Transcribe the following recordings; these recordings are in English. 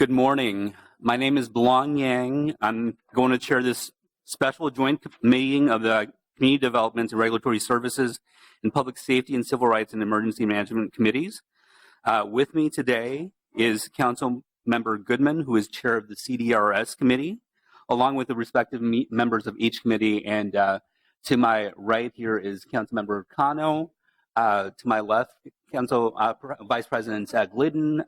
Good morning. My name is Belong Yang. I'm going to chair this special joint meeting of the Community Development and Regulatory Services and Public Safety and Civil Rights and Emergency Management Committees. With me today is Council Member Goodman, who is chair of the CDRS committee, along with the respective members of each committee. And to my right here is Council Member Cano. To my left, Vice President Glidden,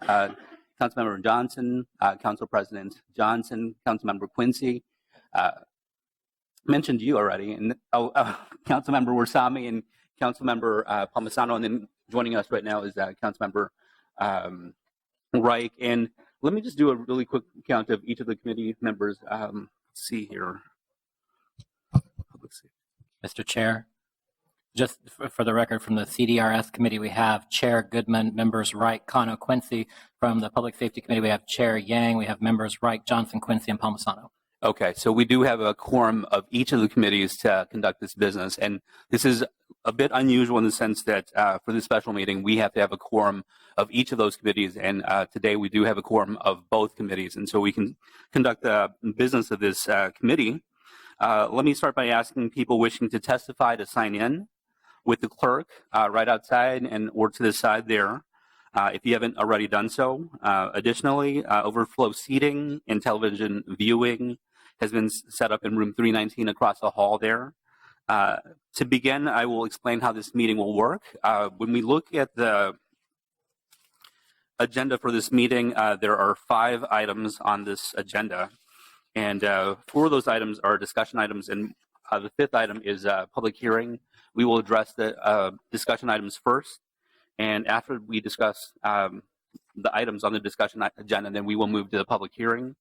Councilmember Johnson, Council President Johnson, Councilmember Quincy. Mentioned you already, and Councilmember Warsame and Councilmember Palmisano, and then joining us right now is Councilmember Reich. And let me just do a really quick count of each of the committee members. Let's see here. Mr. Chair, just for the record, from the CDRS committee, we have Chair Goodman, members Wright, Cano, Quincy. From the Public Safety Committee, we have Chair Yang, we have members Wright, Johnson, Quincy, and Palmisano. Okay, so we do have a quorum of each of the committees to conduct this business, and this is a bit unusual in the sense that for this special meeting, we have to have a quorum of each of those committees, and today we do have a quorum of both committees, and so we can conduct the business of this committee. Let me start by asking people wishing to testify to sign in with the clerk right outside and or to the side there, if you haven't already done so. Additionally, overflow seating and television viewing has been set up in room 319 across the hall there. To begin, I will explain how this meeting will work. When we look at the agenda for this meeting, there are 5 items on this agenda, and 4 of those items are discussion items, and the 5th item is public hearing. We will address the discussion items first, and after we discuss the items on the discussion agenda, then we will move to the public hearing.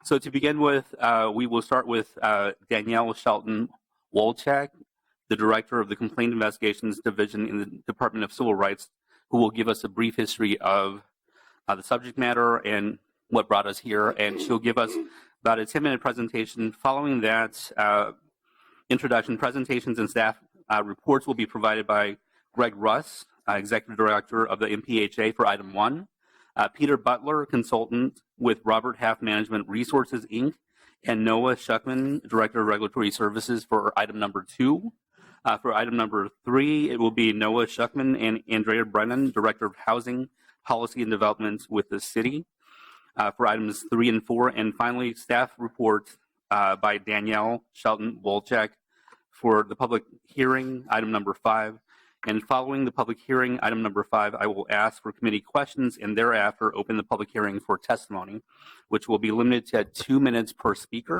So to begin with, we will start with Danielle Shelton Wolchak, the Director of the Complaint Investigations Division in the Department of Civil Rights, who will give us a brief history of the subject matter and what brought us here, and she'll give us about a 10-minute presentation. Following that introduction, presentations and staff reports will be provided by Greg Russ, Executive Director of the MPHA for item 1, Peter Butler, consultant with Robert Half Management Resources, Inc., and Noah Shuckman, Director of Regulatory Services for item number 2. For item number 3, it will be Noah Shuckman and Andrea Brennan, Director of Housing, Policy and Development with the city, for items 3 and 4. And finally, staff report by Danielle Shelton Wolchak for the public hearing, item number 5. And following the public hearing, item number 5, I will ask for committee questions and thereafter open the public hearing for testimony, which will be limited to 2 minutes per speaker.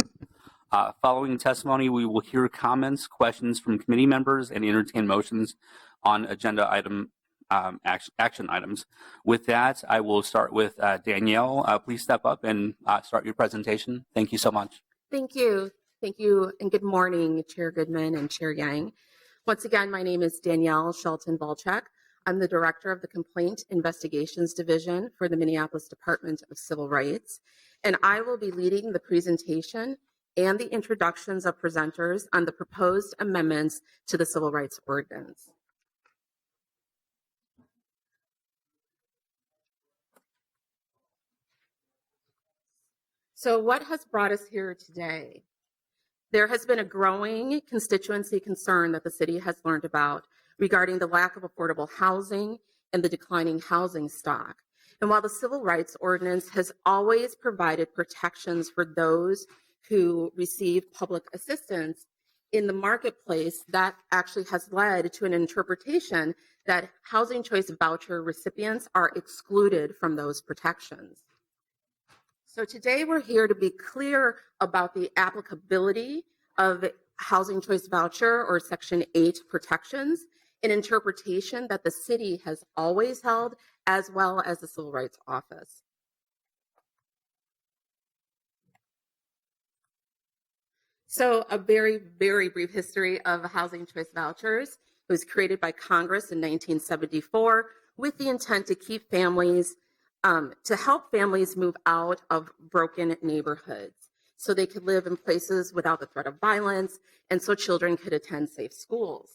Following testimony, we will hear comments, questions from committee members, and entertain motions on agenda item action items. With that, I will start with Danielle. Please step up and start your presentation. Thank you so much. Thank you. Thank you, and good morning, Chair Goodman and Chair Yang. Once again, my name is Danielle Shelton Volchak. I'm the Director of the Complaint Investigations Division for the Minneapolis Department of Civil Rights, and I will be leading the presentation and the introductions of presenters on the proposed amendments to the Civil Rights Ordinance. So what has brought us here today? There has been a growing constituency concern that the city has learned about regarding the lack of affordable housing and the declining housing stock. And while the Civil Rights Ordinance has always provided protections for those who receive public assistance in the marketplace, that actually has led to an interpretation that housing choice voucher recipients are excluded from those protections. So today we're here to be clear about the applicability of housing choice voucher or Section 8 protections, an interpretation that the city has always held, as well as the Civil Rights Office. So a very, very brief history of housing choice vouchers. It was created by Congress in 1974 with the intent to keep families to help families move out of broken neighborhoods so they could live in places without the threat of violence and so children could attend safe schools.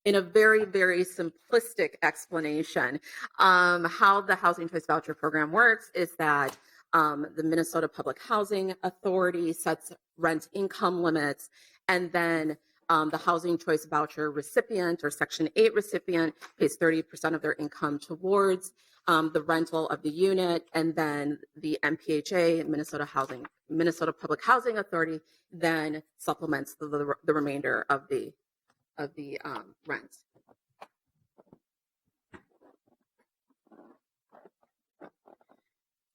in a very, very simplistic explanation, how the Housing Choice Voucher Program works is that the Minnesota Public Housing Authority sets rent income limits, and then the Housing Choice Voucher recipient or Section 8 recipient pays 30% of their income towards the rental of the unit, and then the MPHA, Minnesota Public Housing Authority, then supplements the remainder of the rent.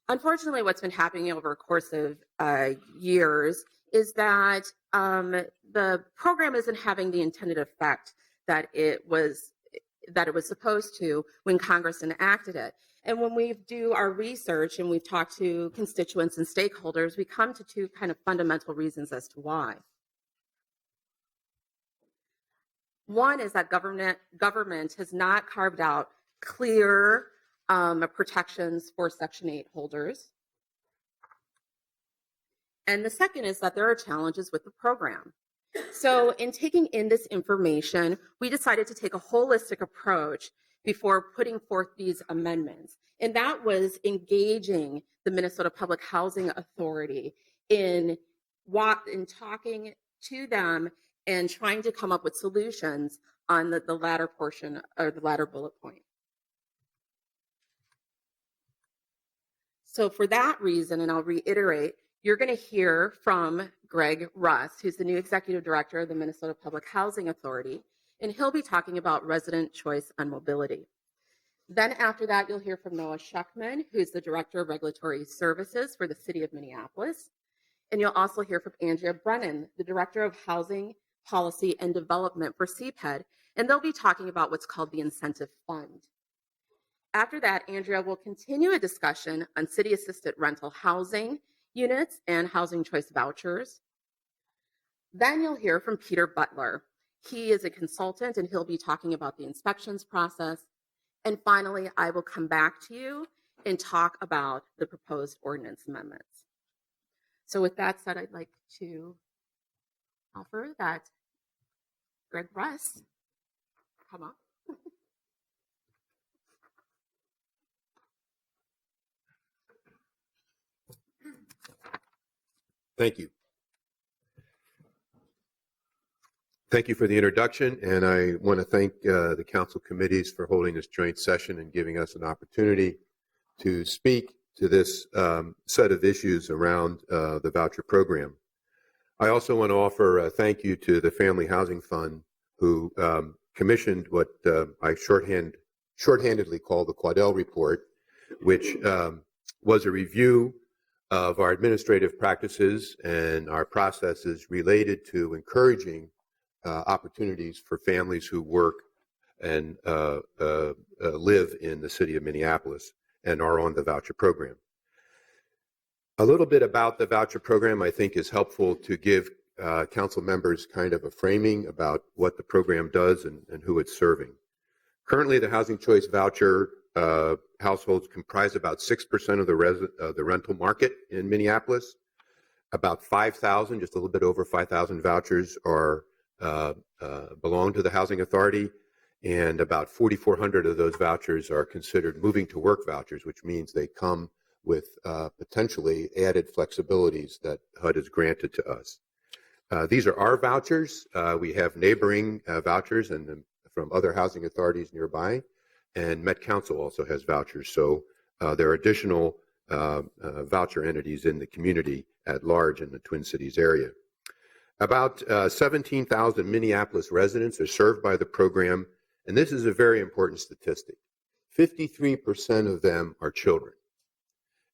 Unfortunately, what's been happening over a course of years is that the program isn't having the intended effect that it was supposed to when Congress enacted it. And when we do our research and we've talked to constituents and stakeholders, we come to two kind of fundamental reasons as to why. One is that government has not carved out clear protections for Section 8 holders. And the second is that there are challenges with the program. So in taking in this information, we decided to take a holistic approach before putting forth these amendments. And that was engaging the Minnesota Public Housing Authority in talking to them and trying to come up with solutions on the latter portion or the latter bullet point. So for that reason, and I'll reiterate, you're going to hear from Greg Russ, who's the new executive director of the Minnesota Public Housing Authority, and he'll be talking about resident choice and mobility. Then after that, you'll hear from Noah Schuckman, who's the director of regulatory services for the city of Minneapolis. And you'll also hear from Andrea Brennan, the director of housing policy and development for CPED, and they'll be talking about what's called the incentive fund. After that, Andrea will continue a discussion on city-assisted rental housing units and housing choice vouchers. Then you'll hear from Peter Butler. He is a consultant, and he'll be talking about the inspections process. And finally, I will come back to you and talk about the proposed ordinance amendments. So with that said, I'd like to offer that Greg Russ come up. Thank you. Thank you for the introduction, and I want to thank the council committees for holding this joint session and giving us an opportunity to speak to this set of issues around the voucher program. I also want to offer a thank you to the Family Housing Fund, who commissioned what I shorthandedly call the Quadell Report, which was a review of our administrative practices and our processes related to encouraging opportunities for families who work and live in the city of Minneapolis and are on the voucher program. A little bit about the voucher program, I think, is helpful to give council members kind of a framing about what the program does and who it's serving. Currently, the Housing Choice Voucher households comprise about 6% of the rental market in Minneapolis. About 5,000, just a little bit over 5,000 vouchers are belong to the Housing Authority, and about 4,400 of those vouchers are considered moving to work vouchers, which means they come with potentially added flexibilities that HUD has granted to us. These are our vouchers. We have neighboring vouchers and from other housing authorities nearby, and Met Council also has vouchers. So there are additional voucher entities in the community at large in the Twin Cities area. About 17,000 Minneapolis residents are served by the program, and this is a very important statistic. 53% of them are children.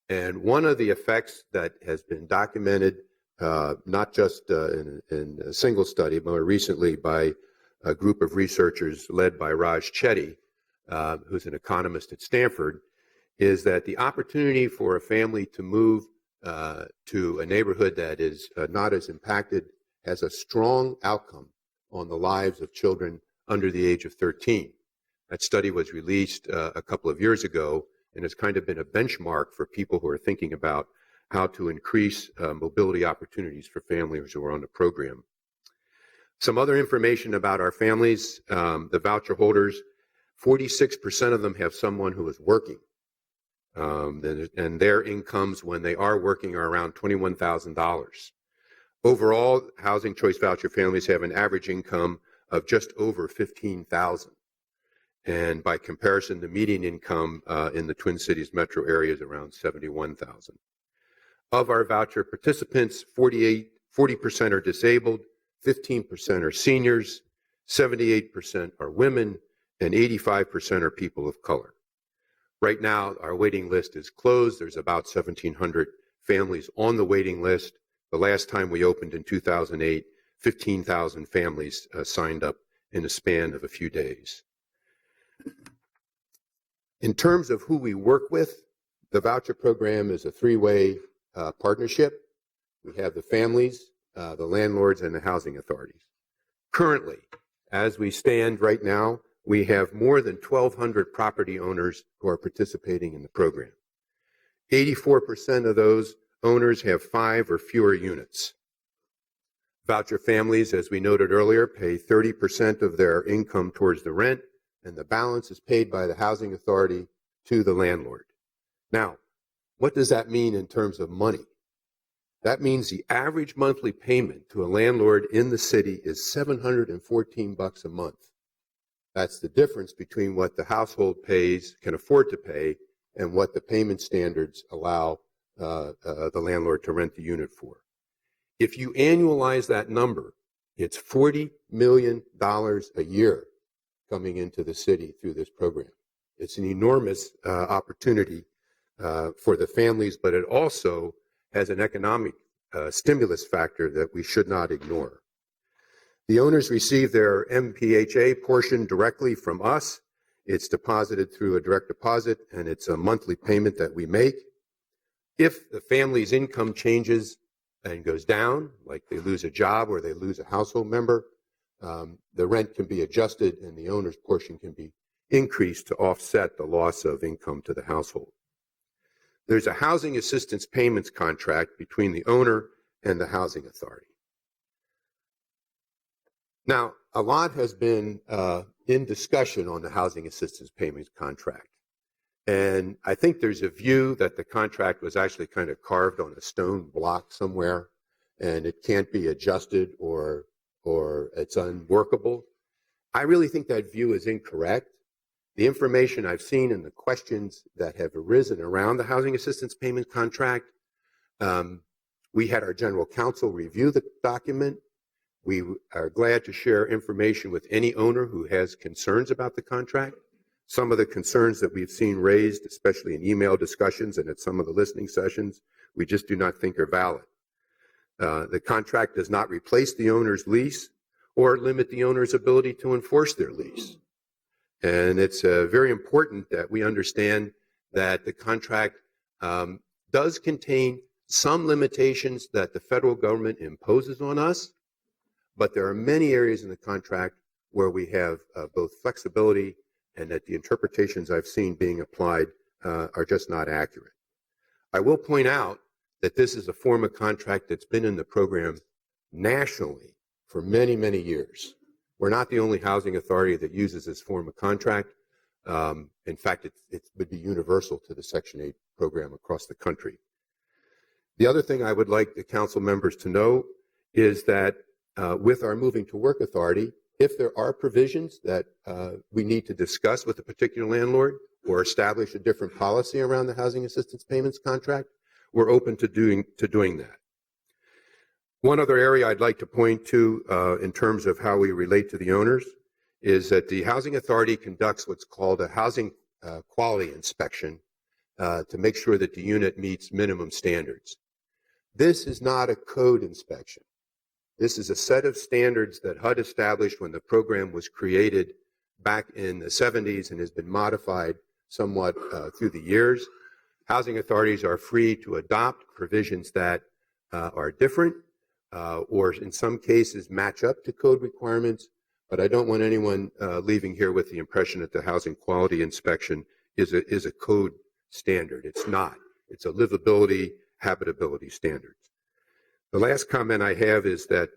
And one of the effects that has been documented, not just in a single study, but more recently by a group of researchers led by Raj Chetty, who's an economist at Stanford, is that the opportunity for a family to move to a neighborhood that is not as impacted has a strong outcome on the lives of children under the age of 13. That study was released a couple of years ago and has kind of been a benchmark for people who are thinking about how to increase mobility opportunities for families who are on the program. Some other information about our families, the voucher holders, 46% of them have someone who is working. And their incomes when they are working are around $21,000. Overall, Housing Choice Voucher families have an average income of just over $15,000. And by comparison, the median income in the Twin Cities metro area is around $71,000. Of our voucher participants, 40% are disabled, 15% are seniors, 78% are women, and 85% are people of color. Right now, our waiting list is closed. There's about 1,700 families on the waiting list. The last time we opened in 2008, 15,000 families signed up in a span of a few days. In terms of who we work with, the voucher program is a three-way partnership. We have the families, the landlords, and the housing authorities. Currently, as we stand right now, we have more than 1,200 property owners who are participating in the program. 84% of those owners have 5 or fewer units. Voucher families, as we noted earlier, pay 30% of their income towards the rent, and the balance is paid by the housing authority to the landlord. Now, what does that mean in terms of money? That means the average monthly payment to a landlord in the city is $714 a month. That's the difference between what the household can afford to pay, and what the payment standards allow the landlord to rent the unit for. If you annualize that number, it's $40 million a year coming into the city through this program. It's an enormous opportunity for the families, but it also has an economic stimulus factor that we should not ignore. The owners receive their MPHA portion directly from us. It's deposited through a direct deposit, and it's a monthly payment that we make. If the family's income changes and goes down, like they lose a job or they lose a household member, the rent can be adjusted and the owner's portion can be increased to offset the loss of income to the household. There's a housing assistance payments contract between the owner and the housing authority. Now, a lot has been in discussion on the housing assistance payments contract. And I think there's a view that the contract was actually kind of carved on a stone block somewhere, and it can't be adjusted or it's unworkable. I really think that view is incorrect. The information I've seen and the questions that have arisen around the housing assistance payment contract, we had our general counsel review the document. We are glad to share information with any owner who has concerns about the contract. Some of the concerns that we've seen raised, especially in email discussions and at some of the listening sessions, we just do not think are valid. The contract does not replace the owner's lease or limit the owner's ability to enforce their lease. And it's very important that we understand that the contract does contain some limitations that the federal government imposes on us, but there are many areas in the contract where we have both flexibility and that the interpretations I've seen being applied are just not accurate. I will point out that this is a form of contract that's been in the program nationally for many, many years. We're not the only housing authority that uses this form of contract. In fact, it would be universal to the Section 8 program across the country. The other thing I would like the council members to know is that with our moving to work authority, if there are provisions that we need to discuss with a particular landlord or establish a different policy around the housing assistance payments contract, we're open to doing that. One other area I'd like to point to in terms of how we relate to the owners is that the housing authority conducts what's called a housing quality inspection to make sure that the unit meets minimum standards. This is not a code inspection. This is a set of standards that HUD established when the program was created back in the 70s and has been modified somewhat through the years. Housing authorities are free to adopt provisions that are different or in some cases match up to code requirements, but I don't want anyone leaving here with the impression that the housing quality inspection is a code standard. It's not. It's a livability, habitability standard. The last comment I have is that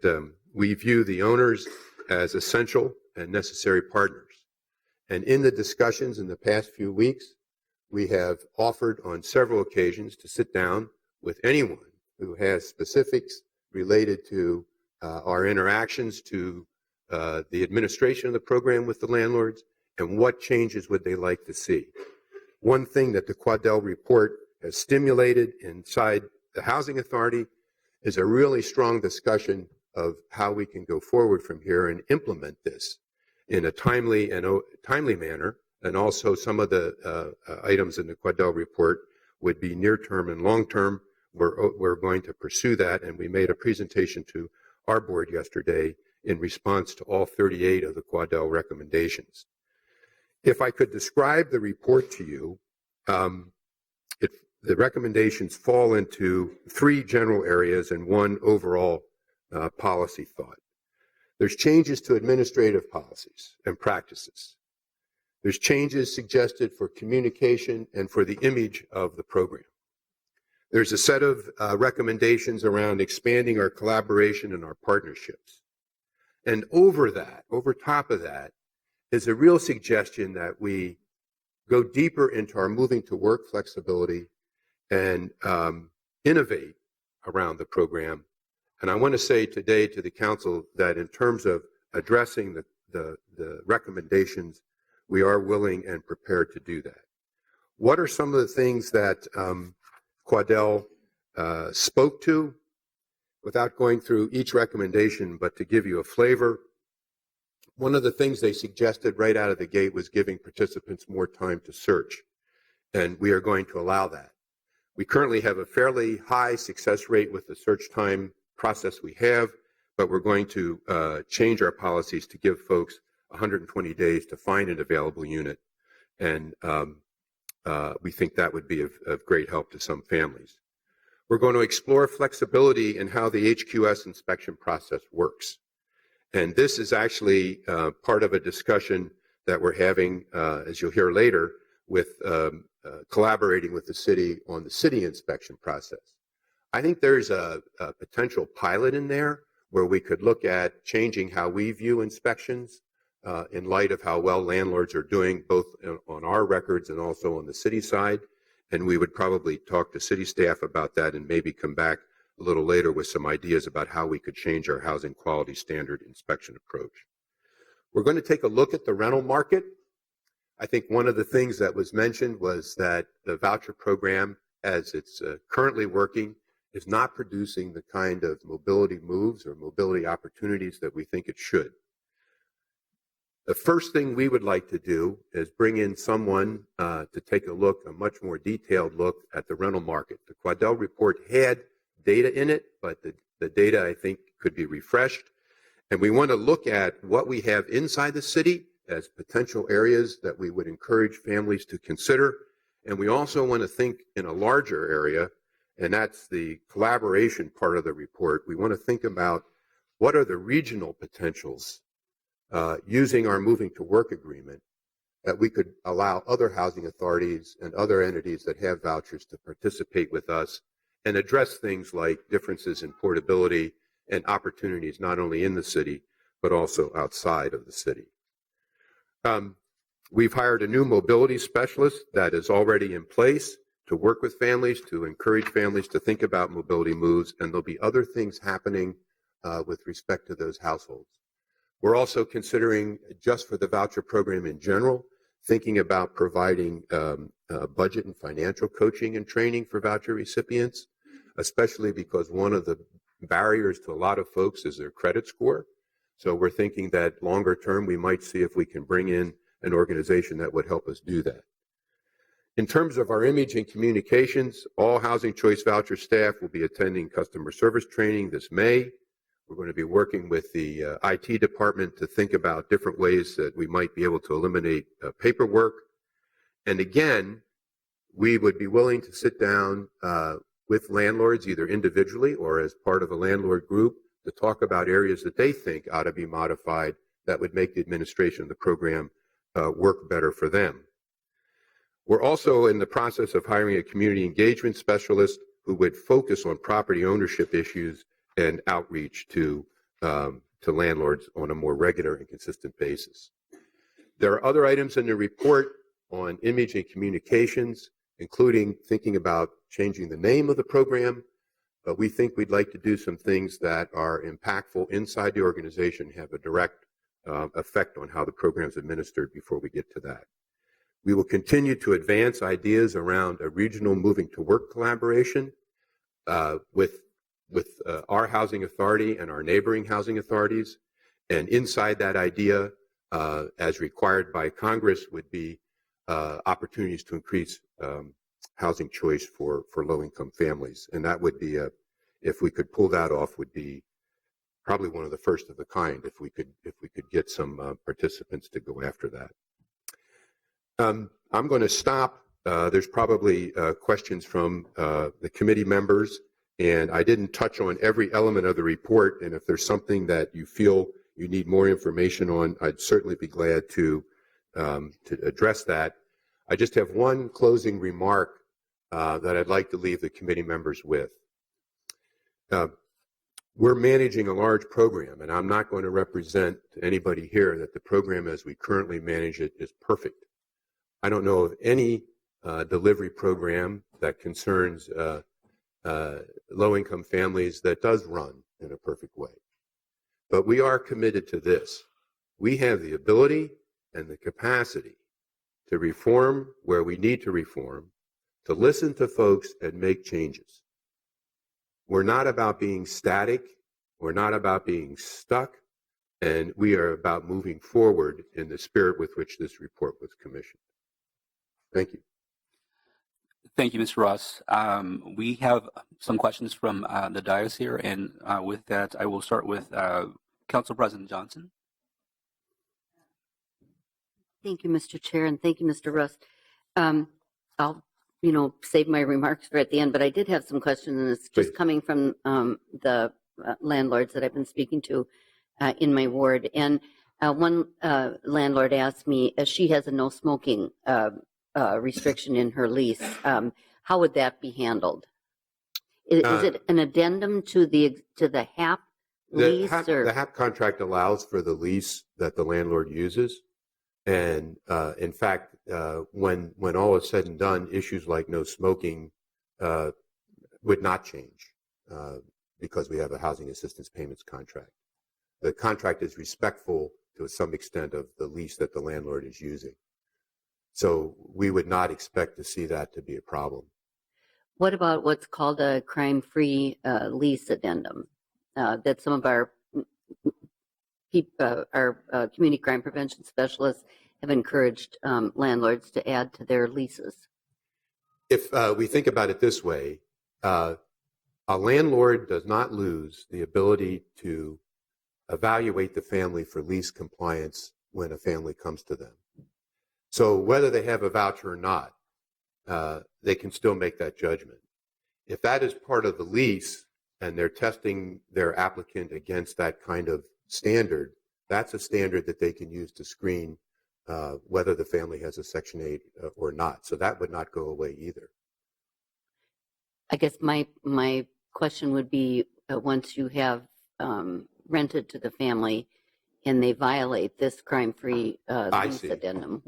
We view the owners as essential and necessary partners. And in the discussions in the past few weeks, we have offered on several occasions to sit down with anyone who has specifics related to our interactions to the administration of the program with the landlords and what changes would they like to see. One thing that the Quaddell report has stimulated inside the Housing Authority is a really strong discussion of how we can go forward from here and implement this in a timely manner. And also some of the items in the Quaddell report would be near-term and long-term. We're going to pursue that, and we made a presentation to our board yesterday in response to all 38 of the Quaddell recommendations. If I could describe the report to you, the recommendations fall into 3 general areas and 1 overall policy thought. There's changes to administrative policies and practices. There's changes suggested for communication and for the image of the program. There's a set of recommendations around expanding our collaboration and our partnerships. And over top of that, is a real suggestion that we go deeper into our moving to work flexibility and innovate around the program. And I want to say today to the council that in terms of addressing the recommendations, we are willing and prepared to do that. What are some of the things that Quaddell spoke to? Without going through each recommendation, but to give you a flavor, one of the things they suggested right out of the gate was giving participants more time to search, and we are going to allow that. We currently have a fairly high success rate with the search time process we have, but we're going to change our policies to give folks 120 days to find an available unit, and we think that would be of great help to some families. We're going to explore flexibility in how the HQS inspection process works. And this is actually part of a discussion that we're having, as you'll hear later, with collaborating with the city on the city inspection process. I think there's a potential pilot in there where we could look at changing how we view inspections in light of how well landlords are doing, both on our records and also on the city side. And we would probably talk to city staff about that and maybe come back a little later with some ideas about how we could change our housing quality standard inspection approach. We're going to take a look at the rental market. I think one of the things that was mentioned was that the voucher program, as it's currently working, is not producing the kind of mobility moves or mobility opportunities that we think it should. The first thing we would like to do is bring in someone to take a much more detailed look at the rental market. The Quaddell report had data in it, but the data, I think, could be refreshed. And we want to look at what we have inside the city as potential areas that we would encourage families to consider. And we also want to think in a larger area, and that's the collaboration part of the report. We want to think about what are the regional potentials using our moving to work agreement that we could allow other housing authorities and other entities that have vouchers to participate with us and address things like differences in portability and opportunities not only in the city, but also outside of the city. We've hired a new mobility specialist that is already in place to work with families, to encourage families to think about mobility moves, and there'll be other things happening with respect to those households. We're also considering, just for the voucher program in general, thinking about providing budget and financial coaching and training for voucher recipients, especially because one of the barriers to a lot of folks is their credit score. So we're thinking that longer term, we might see if we can bring in an organization that would help us do that. In terms of our image and communications, all Housing Choice Voucher staff will be attending customer service training this May. We're going to be working with the IT department to think about different ways that we might be able to eliminate paperwork. And again, we would be willing to sit down with landlords, either individually or as part of a landlord group, to talk about areas that they think ought to be modified that would make the administration of the program work better for them. We're also in the process of hiring a community engagement specialist who would focus on property ownership issues and outreach to to landlords on a more regular and consistent basis. There are other items in the report on image and communications, including thinking about changing the name of the program, but we think we'd like to do some things that are impactful inside the organization, have a direct effect on how the program is administered before we get to that. We will continue to advance ideas around a regional moving to work collaboration with our housing authority and our neighboring housing authorities. And inside that idea, as required by Congress, would be opportunities to increase housing choice for low-income families. And that would be, if we could pull that off, would be probably one of the first of the kind if we could get some participants to go after that. I'm going to stop. There's probably questions from the committee members, and I didn't touch on every element of the report, and if there's something that you feel you need more information on, I'd certainly be glad to address that. I just have one closing remark that I'd like to leave the committee members with. We're managing a large program, and I'm not going to represent to anybody here that the program as we currently manage it is perfect. I don't know of any delivery program that concerns low-income families that does run in a perfect way. But we are committed to this. We have the ability and the capacity to reform where we need to reform, to listen to folks and make changes. We're not about being static. We're not about being stuck. And we are about moving forward in the spirit with which this report was commissioned. Thank you. Thank you, Mr. Ross. We have some questions from the dais here, and with that, I will start with Council President Johnson. Thank you, Mr. Chair, and thank you, Mr. Russ. I'll, save my remarks for at the end, but I did have some questions, and it's just coming from the landlords that I've been speaking to in my ward. And one landlord asked me, she has a no smoking restriction in her lease. How would that be handled? Is it an addendum to the HAP lease? The HAP contract allows for the lease that the landlord uses. And in fact, when all is said and done, issues like no smoking would not change because we have a housing assistance payments contract. The contract is respectful to some extent of the lease that the landlord is using. So we would not expect to see that to be a problem. What about what's called a crime-free lease addendum that some of our community crime prevention specialists have encouraged landlords to add to their leases? If we think about it this way, a landlord does not lose the ability to evaluate the family for lease compliance when a family comes to them. So whether they have a voucher or not, they can still make that judgment. If that is part of the lease and they're testing their applicant against that kind of standard, that's a standard that they can use to screen whether the family has a Section 8 or not. So that would not go away either. I guess my question would be, once you have rented to the family and they violate this crime-free lease addendum,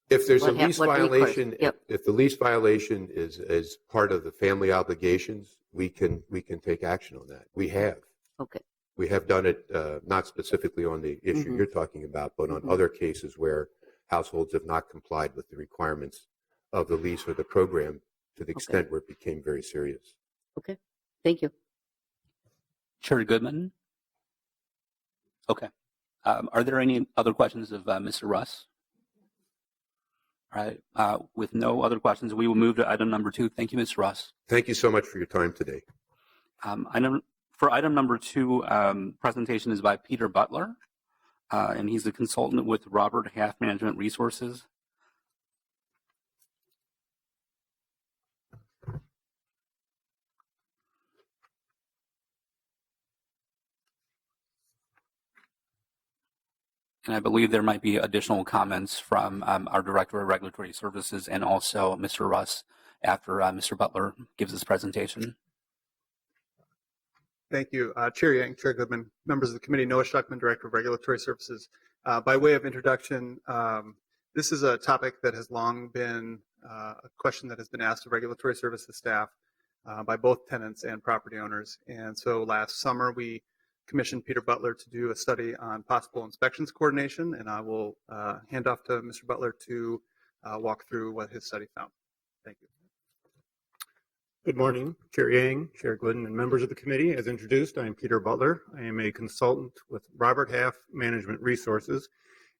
if there's a lease violation, yep. If the lease violation is part of the family obligations, we can take action on that. We have. Okay. We have done it not specifically on the issue you're talking about, but on other cases where households have not complied with the requirements of the lease or the program to the extent where it became very serious. Okay. Thank you. Chair Goodman. Okay. Are there any other questions of Mr. Russ? All right. With no other questions, we will move to item number 2. Thank you, Mr. Russ. Thank you so much for your time today. For item number 2, presentation is by Peter Butler, and he's a consultant with Robert Half Management Resources. And I believe there might be additional comments from our Director of Regulatory Services and also Mr. Russ after Mr. Butler gives his presentation. Thank you. Chair Yang, Chair Goodman, members of the committee, Noah Schuckman, Director of Regulatory Services. By way of introduction, this is a topic that has long been a question that has been asked of regulatory services staff by both tenants and property owners. And so last summer, we commissioned Peter Butler to do a study on possible inspections coordination, and I will hand off to Mr. Butler to walk through what his study found. Thank you. Good morning, Chair Yang, Chair Glidden, and members of the committee. As introduced, I am Peter Butler. I am a consultant with Robert Half Management Resources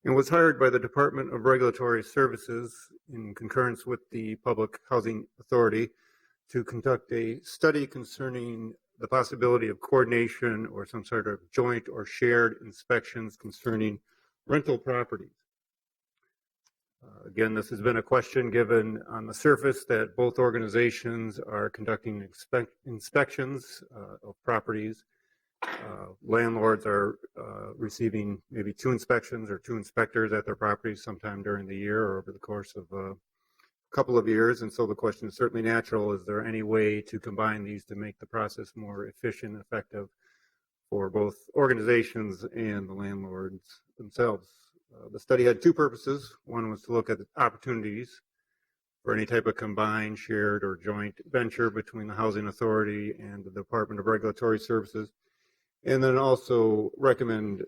and was hired by the Department of Regulatory Services in concurrence with the Public Housing Authority to conduct a study concerning the possibility of coordination or some sort of joint or shared inspections concerning rental properties. Again, this has been a question given on the surface that both organizations are conducting inspections of properties. Landlords are receiving maybe 2 inspections or 2 inspectors at their properties sometime during the year or over the course of a couple of years. And so the question is certainly natural. Is there any way to combine these to make the process more efficient and effective for both organizations and the landlords themselves? The study had 2 purposes. One was to look at the opportunities for any type of combined, shared, or joint venture between the Housing Authority and the Department of Regulatory Services, and then also recommend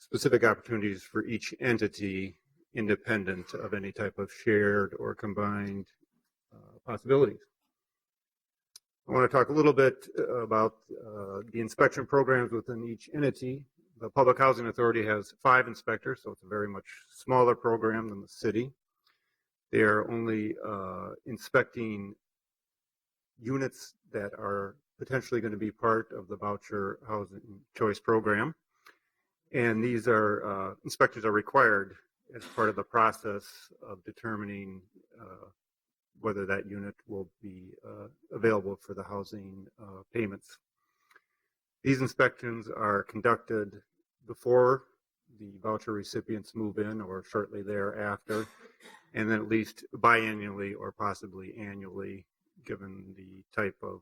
specific opportunities for each entity independent of any type of shared or combined possibilities. I want to talk a little bit about the inspection programs within each entity. The Public Housing Authority has 5 inspectors, so it's a very much smaller program than the city. They are only inspecting units that are potentially going to be part of the Voucher Housing Choice Program. And these are inspectors are required as part of the process of determining whether that unit will be available for the housing payments. These inspections are conducted before the voucher recipients move in or shortly thereafter, and then at least biannually or possibly annually, given the type of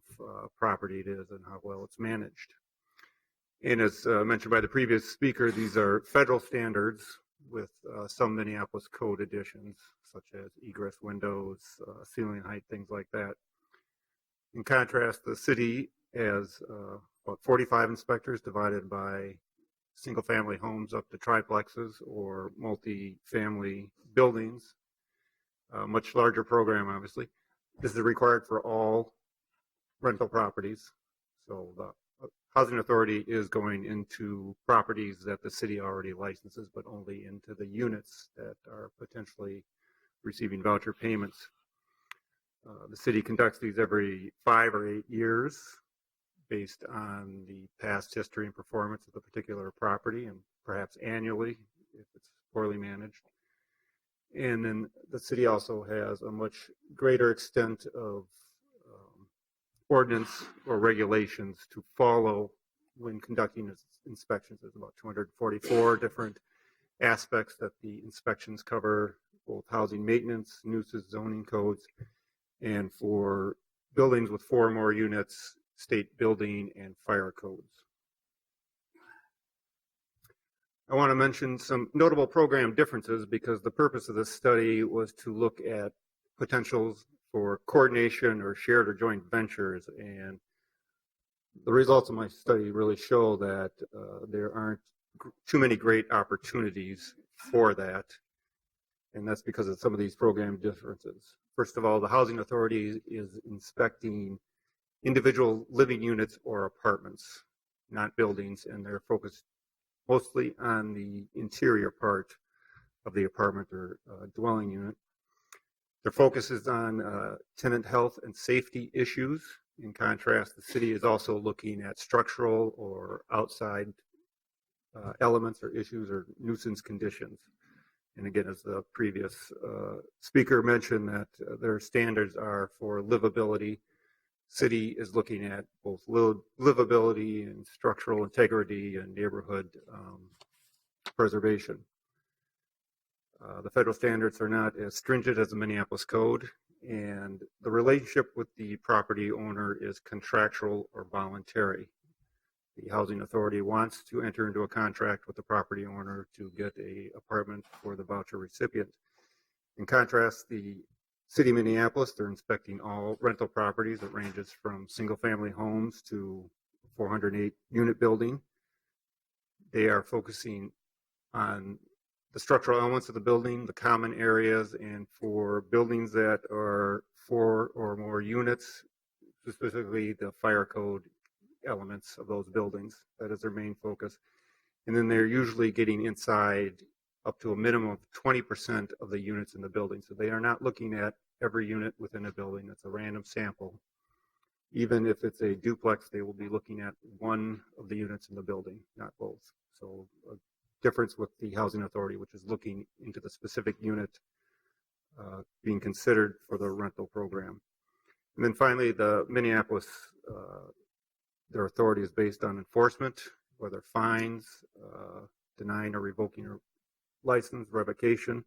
property it is and how well it's managed. And as mentioned by the previous speaker, these are federal standards with some Minneapolis code additions, such as egress windows, ceiling height, things like that. In contrast, the city has about 45 inspectors divided by single-family homes up to triplexes or multi-family buildings. A much larger program, obviously. This is required for all rental properties. So the Housing Authority is going into properties that the city already licenses, but only into the units that are potentially receiving voucher payments. The city conducts these every 5 or 8 years based on the past history and performance of the particular property, and perhaps annually if it's poorly managed. And then the city also has a much greater extent of ordinance or regulations to follow when conducting inspections. There's about 244 different aspects that the inspections cover, both housing maintenance, nuisance zoning codes, and for buildings with 4 or more units, state building and fire codes. I want to mention some notable program differences because the purpose of this study was to look at potentials for coordination or shared or joint ventures, and the results of my study really show that there aren't too many great opportunities for that, and that's because of some of these program differences. First of all, the Housing Authority is inspecting individual living units or apartments, not buildings, and they're focused mostly on the interior part of the apartment or dwelling unit. Their focus is on tenant health and safety issues. In contrast, the city is also looking at structural or outside elements or issues or nuisance conditions. And again, as the previous speaker mentioned, that their standards are for livability. City is looking at both livability and structural integrity and neighborhood preservation. The federal standards are not as stringent as the Minneapolis Code, and the relationship with the property owner is contractual or voluntary. The Housing Authority wants to enter into a contract with the property owner to get an apartment for the voucher recipient. In contrast, the City of Minneapolis, they're inspecting all rental properties. It ranges from single-family homes to 408-unit building. They are focusing on the structural elements of the building, the common areas, and for buildings that are 4 or more units, specifically the fire code elements of those buildings. That is their main focus. And then they're usually getting inside up to a minimum of 20% of the units in the building. So they are not looking at every unit within a building. It's a random sample. Even if it's a duplex, they will be looking at one of the units in the building, not both. So a difference with the Housing Authority, which is looking into the specific unit being considered for the rental program. And then finally, the Minneapolis, their authority is based on enforcement, whether fines, denying or revoking your license, revocation,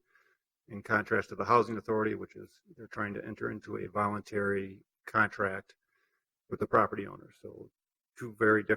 in contrast to the Housing Authority, which is they're trying to enter into a voluntary contract with the property owner. So two very different